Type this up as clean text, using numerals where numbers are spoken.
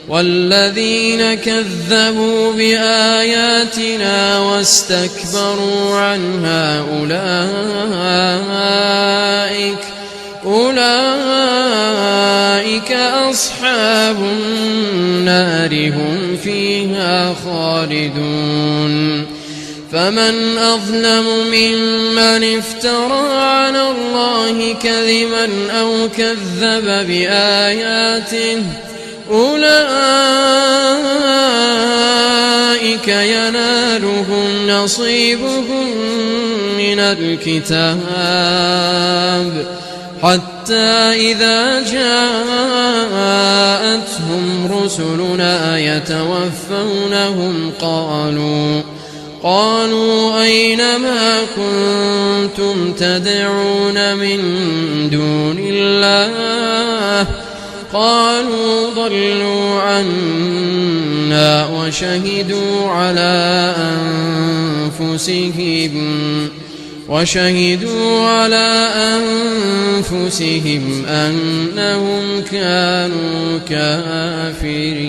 والذين كذبوا بآياتنا واستكبروا عنها أولئك أصحاب النار هم فيها خالدون فمن أظلم ممن افترى على الله كذبا أو كذب بآياته أولئك ينالهم نصيبهم من الكتاب حتى إذا جاءتهم رسلنا يتوفونهم قالوا أين ما كنتم تدعون من دون الله قالوا ضلوا عنا وشهدوا على أنفسهم أنهم كانوا كافرين.